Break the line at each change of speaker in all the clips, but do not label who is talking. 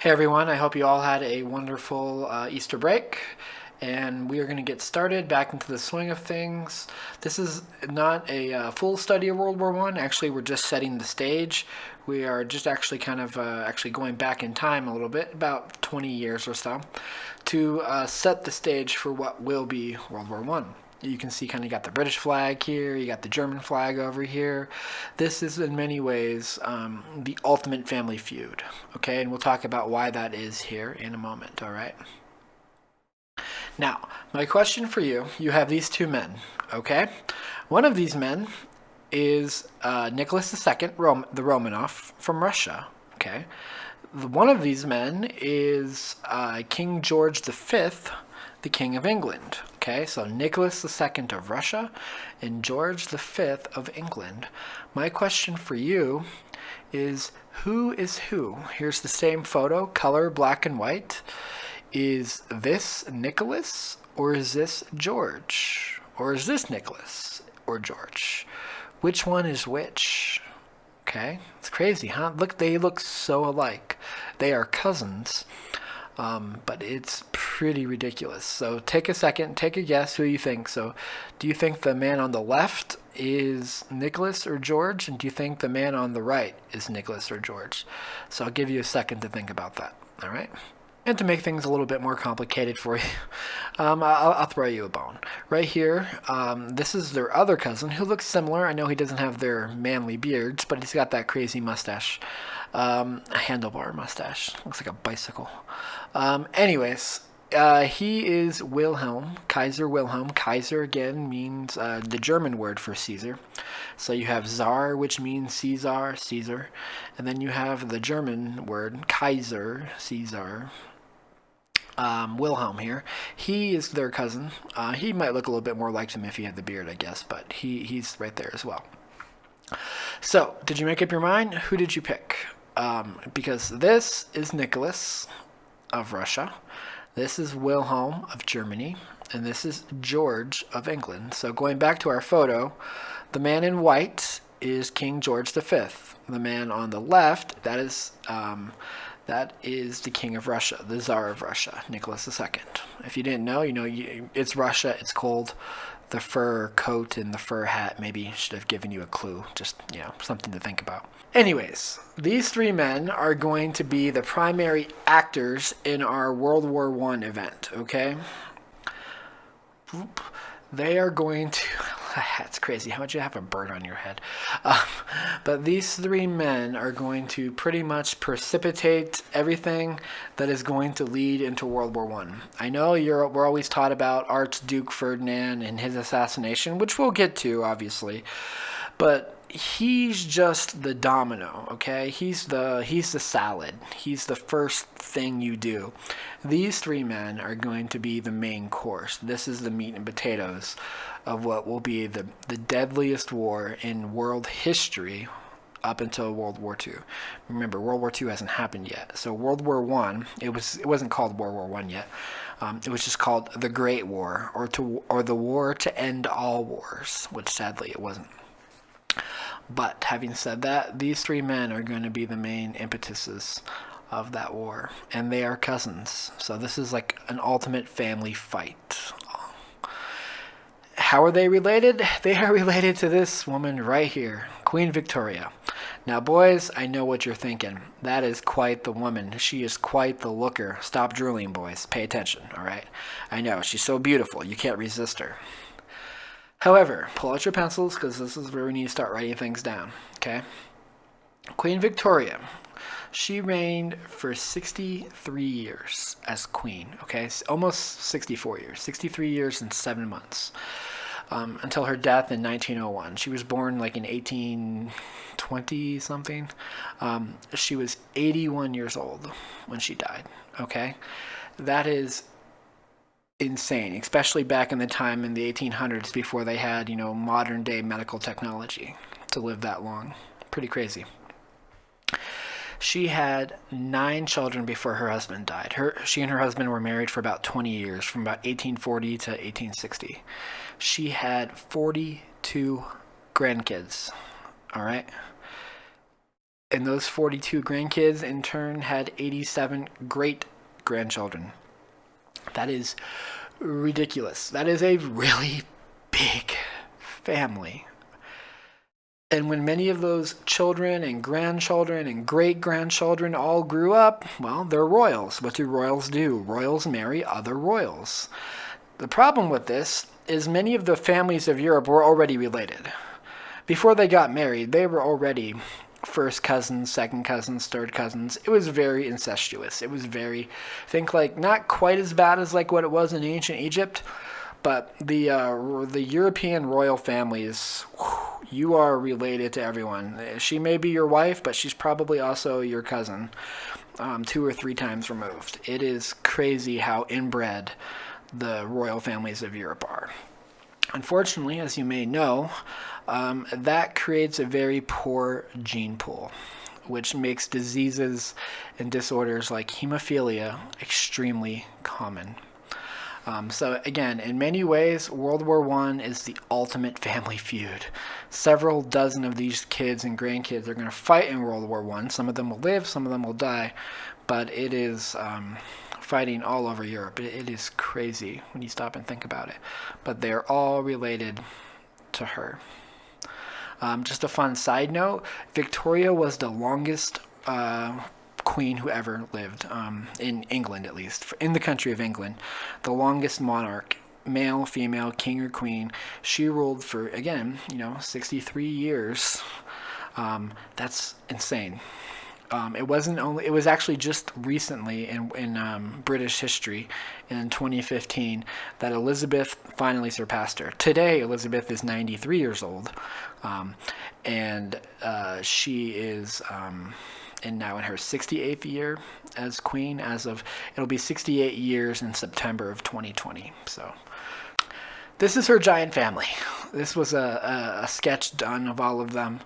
Hey everyone, I hope you all had a wonderful Easter break, and we are going to get started back into the swing of things. This is not a full study of World War I. Actually, we're just setting the stage. We are just actually kind of actually going back in time a little bit, about 20 years or so, to set the stage for what will be World War I. You can see kind of got the British flag here, you got the German flag over here. This is in many ways the ultimate family feud, okay? And we'll talk about why that is here in a moment, all right? Now, my question for you, you have these two men, okay? One of these men is Nicholas II, the Romanov from Russia, okay? One of these men is King George V, the King of England. Okay, so Nicholas II of Russia and George V of England. My question for you is who is who? Here's the same photo, color black and white. Is this Nicholas or is this George? Or is this Nicholas or George? Which one is which? Okay, it's crazy, huh? Look, they look so alike. They are cousins. But it's pretty ridiculous. So take a second, take a guess who you think. So do you think the man on the left is Nicholas or George? And do you think the man on the right is Nicholas or George? So I'll give you a second to think about that. All right? And to make things a little bit more complicated for you, I'll throw you a bone. Right here, this is their other cousin who looks similar. I know he doesn't have their manly beards, but he's got that crazy mustache. A handlebar mustache. Looks like a bicycle. Anyways, he is Wilhelm, Kaiser Wilhelm. Kaiser, again, means the German word for Caesar. So you have Tsar, which means Caesar. And then you have the German word Kaiser, Caesar. Wilhelm here. He is their cousin. He might look a little bit more like him if he had the beard, I guess, but he's right there as well. So, did you make up your mind? Who did you pick? Because this is Nicholas of Russia, this is Wilhelm of Germany, and this is George of England. So going back to our photo, the man in white is King George V. The man on the left, that is the King of Russia, the Tsar of Russia, Nicholas II. If you didn't know, it's Russia, it's cold. The fur coat and the fur hat maybe should have given you a clue, just, something to think about. Anyways, these three men are going to be the primary actors in our World War I event, okay? They are going to... That's crazy. How would you have a bird on your head? But these three men are going to pretty much precipitate everything that is going to lead into World War I. I know we're always taught about Archduke Ferdinand and his assassination, which we'll get to, obviously. But he's just the domino, okay? He's the salad. He's the first thing you do. These three men are going to be the main course. This is the meat and potatoes of what will be the deadliest war in world history up until World War II. Remember, World War II hasn't happened yet. So World War I, it wasn't called World War I yet. It was just called the Great War, or the War to End All Wars, which sadly it wasn't. But having said that, these three men are going to be the main impetuses of that war, and they are cousins. So this is like an ultimate family fight. How are they related? They are related to this woman right here, Queen Victoria. Now, boys, I know what you're thinking. That is quite the woman. She is quite the looker. Stop drooling, boys. Pay attention, all right? I know, she's so beautiful. You can't resist her. However, pull out your pencils because this is where we need to start writing things down, okay? Queen Victoria, she reigned for 63 years as queen, okay? Almost 64 years, 63 years and 7 months, until her death in 1901. She was born like in 1820-something. She was 81 years old when she died, okay? That is insane, especially back in the time in the 1800s before they had, modern day medical technology to live that long. Pretty crazy. She had 9 children before her husband died. She and her husband were married for about 20 years, from about 1840 to 1860. She had 42 grandkids. All right? And those 42 grandkids in turn had 87 great grandchildren. That is ridiculous. That is a really big family. And when many of those children and grandchildren and great grandchildren all grew up, well, they're royals. What do royals do? Royals marry other royals. The problem with this is many of the families of Europe were already related. Before they got married, they were already first cousins, second cousins, third cousins. It was very incestuous. It was very, think like not quite as bad as like what it was in ancient Egypt, but the European royal families, you are related to everyone. She may be your wife, but she's probably also your cousin, 2 or 3 times removed. It is crazy how inbred the royal families of Europe are. Unfortunately, as you may know, that creates a very poor gene pool, which makes diseases and disorders like hemophilia extremely common. So again, in many ways, World War I is the ultimate family feud. Several dozen of these kids and grandkids are going to fight in World War I. Some of them will live, some of them will die, but it is fighting all over Europe. It is crazy when you stop and think about it. But they're all related to her. Just a fun side note, Victoria was the longest queen who ever lived, in England at least, in the country of England, the longest monarch, male, female, king or queen. She ruled for, again, 63 years. That's insane. It was actually just recently in British history in 2015 that Elizabeth finally surpassed her. Today, Elizabeth is 93 years old, and she is now in her 68th year as queen. It'll be 68 years in September of 2020. So this is her giant family. This was a sketch done of all of them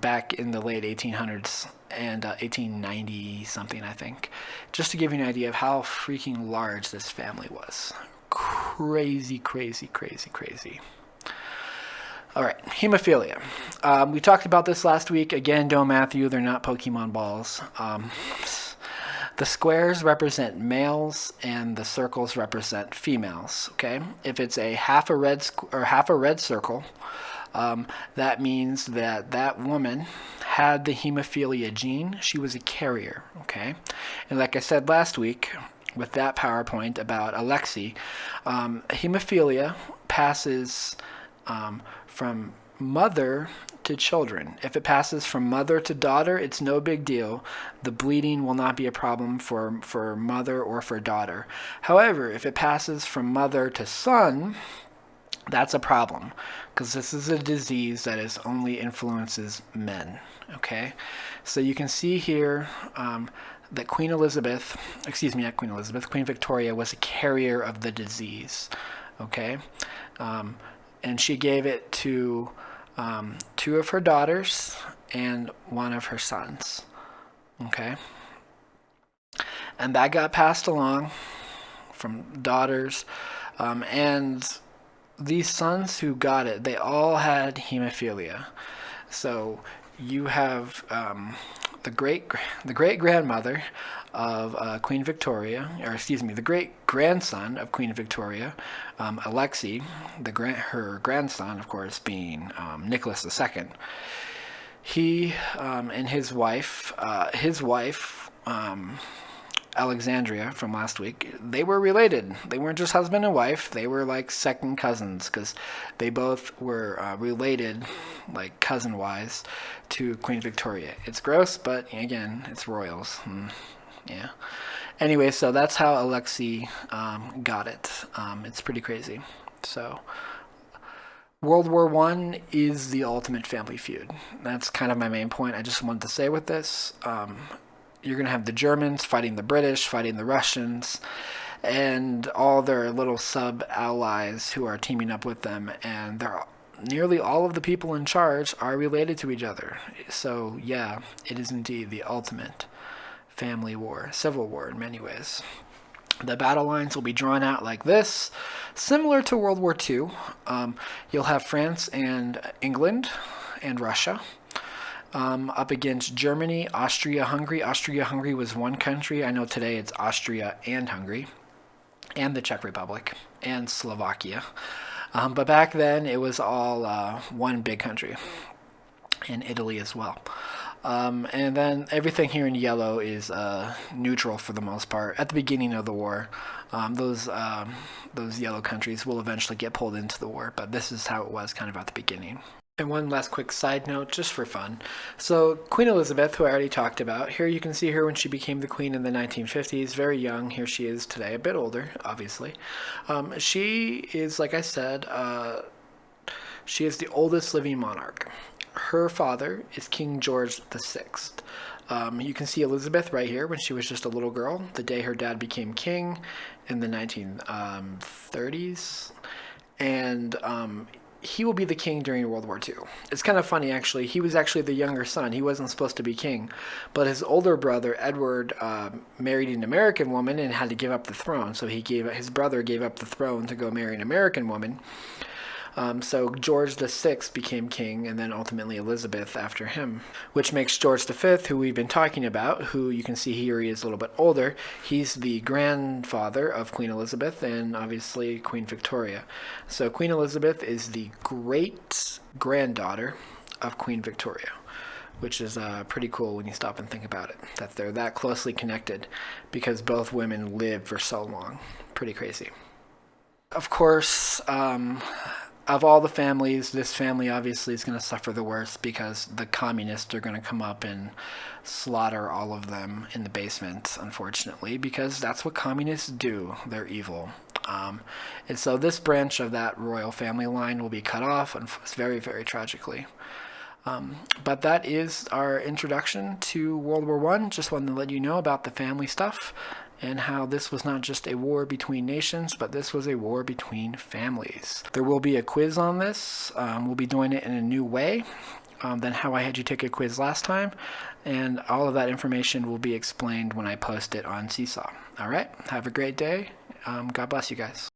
back in the late 1800s and 1890 something, I think, just to give you an idea of how freaking large this family was. Crazy, crazy, crazy, crazy. All right, hemophilia. We talked about this last week. Again, don't Matthew, they're not Pokemon balls. The squares represent males and the circles represent females. Okay, if it's a half a red circle, that means that woman had the hemophilia gene. She was a carrier. Okay, and like I said last week with that PowerPoint about Alexei, hemophilia passes from mother to children. If it passes from mother to daughter, it's no big deal. The bleeding will not be a problem for mother or for daughter. However, if it passes from mother to son, that's a problem, because this is a disease that only influences men. Okay, so you can see here that Queen Victoria was a carrier of the disease. Okay, and she gave it to 2 of her daughters and 1 of her sons. Okay, and that got passed along from daughters, and these sons who got it, they all had hemophilia. So you have the great grandmother of Queen Victoria, the great grandson of Queen Victoria, Alexei, her grandson, of course, being Nicholas II. He and his wife, Alexandria from last week, they were related. They weren't just husband and wife. They were like second cousins, because they both were related, like cousin-wise, to Queen Victoria. It's gross, but again, it's royals. Yeah. Anyway, so that's how Alexei got it. It's pretty crazy. So World War I is the ultimate family feud. That's kind of my main point I just wanted to say with this. You're going to have the Germans fighting the British, fighting the Russians, and all their little sub-allies who are teaming up with them. And nearly all of the people in charge are related to each other. So, yeah, it is indeed the ultimate family war, civil war in many ways. The battle lines will be drawn out like this, similar to World War II. You'll have France and England and Russia. up against Germany, Austria-Hungary. Austria-Hungary was one country. I know today it's Austria and Hungary, and the Czech Republic, and Slovakia. But back then it was all one big country, and Italy as well. And then everything here in yellow is neutral for the most part. At the beginning of the war, those yellow countries will eventually get pulled into the war, but this is how it was kind of at the beginning. And one last quick side note, just for fun. So Queen Elizabeth, who I already talked about, here you can see her when she became the queen in the 1950s, very young. Here she is today, a bit older, obviously. She is, like I said, she is the oldest living monarch. Her father is King George VI. You can see Elizabeth right here when she was just a little girl, the day her dad became king in the 1930s. And he will be the king during World War II. It's kind of funny, actually. He was actually the younger son. He wasn't supposed to be king. But his older brother, Edward, married an American woman and had to give up the throne. So his brother gave up the throne to go marry an American woman. So George VI became king, and then ultimately Elizabeth after him, which makes George V, who we've been talking about, who you can see here he is a little bit older. He's the grandfather of Queen Elizabeth and obviously Queen Victoria. So Queen Elizabeth is the great-granddaughter of Queen Victoria, which is pretty cool when you stop and think about it, that they're that closely connected because both women lived for so long. Pretty crazy. Of course, of all the families, this family obviously is going to suffer the worst because the communists are going to come up and slaughter all of them in the basement, unfortunately, because that's what communists do. They're evil. And so this branch of that royal family line will be cut off, and very, very tragically. But that is our introduction to World War I. Just wanted to let you know about the family stuff and how this was not just a war between nations, but this was a war between families. There will be a quiz on this. We'll be doing it in a new way than how I had you take a quiz last time, and all of that information will be explained when I post it on Seesaw. All right, have a great day. God bless you guys.